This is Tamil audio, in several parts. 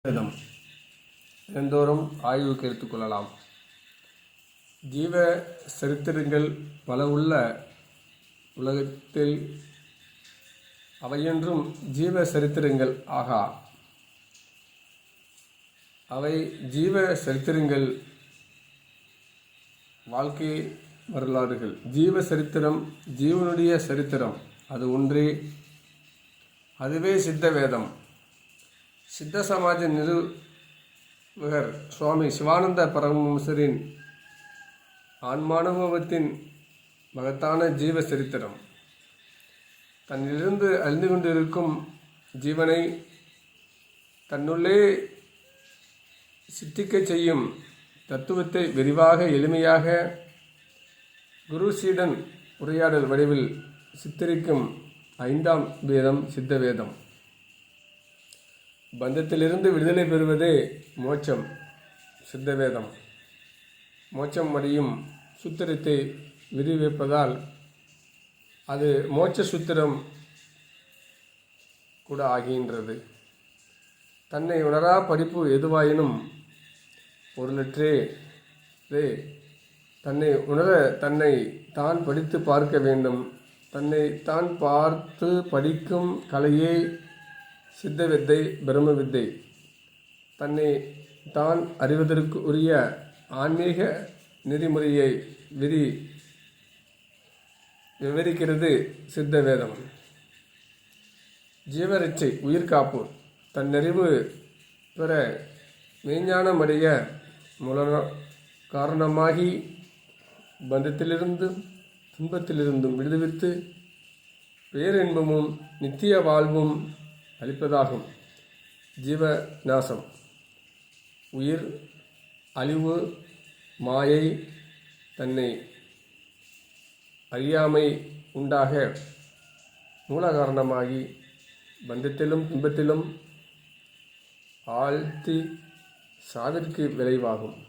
வேதம் தினந்தோறும் ஆய்வுக்கு எடுத்துக்கொள்ளலாம். ஜீவ சரித்திரங்கள் பல உள்ள உலகத்தில் அவையென்றும் ஜீவ சரித்திரங்கள் ஆகா. அவை ஜீவ சரித்திரங்கள், வாழ்க்கை வரலாறுகள். ஜீவ சரித்திரம் ஜீவனுடைய சரித்திரம், அது ஒன்றே. அதுவே சித்த வேதம். சித்த சமாஜ நிறுவகர் சுவாமி சிவானந்த பரமஹம்சரின் ஆன்மானுபவத்தின் மகத்தான ஜீவ சரித்திரம். தன்னிலிருந்து அழிந்து கொண்டிருக்கும் ஜீவனை தன்னுள்ளே சித்திக்கச் செய்யும் தத்துவத்தை விரிவாக எளிமையாக குரு சீடன் உரையாடல் வடிவில் சித்தரிக்கும் 5ஆம் வேதம் சித்த வேதம். பந்தத்திலிருந்து விடுதலை பெறுவதே மோட்சம். சித்த வேதம் மோட்சம் அடையும் சூத்திரத்தை விரிவிப்பதால் அது மோட்ச சூத்திரம் கூட ஆகின்றது. தன்னை உணரா படிப்பு எதுவாயினும் பொருளற்றே. தன்னை உணர தன்னை தான் படித்து பார்க்க வேண்டும். தன்னை தான் பார்த்து படிக்கும் கலையே சித்த வித்தை, பிரம்ம வித்தை. தன்னை தான் அறிவதற்கு உரிய ஆன்மீக நெறிமுறையை விவரிக்கிறது சித்த வேதம். ஜீவரட்சை, உயிர்காப்பு, தன்னறிவு பெற மெய்ஞானமடைய மூல காரணமாகி பந்தத்திலிருந்தும் துன்பத்திலிருந்தும் விடுவித்து பேரின்பமும் நித்திய வாழ்வும் அளிப்பதாகும். ஜீவநாசம், உயிர் அழிவு, மாயை, தன்னை அறியாமை உண்டாக மூல காரணமாகி பந்தத்திலும் துன்பத்திலும் ஆழ்த்தி சாவிற்கு விளைவாகும்.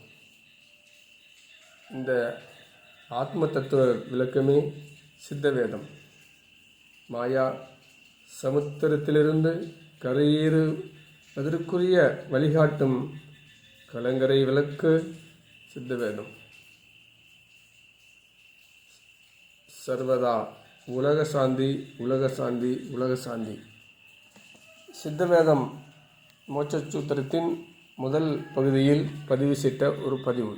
இந்த ஆத்ம தத்துவ விளக்கமே சித்த வேதம். மாயா சமுத்திரத்திலிருந்து கரையேறுவதற்குரிய வழிகாட்டும் கலங்கரை விளக்கு சித்த வேதம். சர்வதா உலக சாந்தி, உலக சாந்தி, உலக சாந்தி. சித்த வேதம் மோட்ச சூத்திரத்தின் முதல் பகுதியில் பதிவு செய்த ஒரு பதிவு.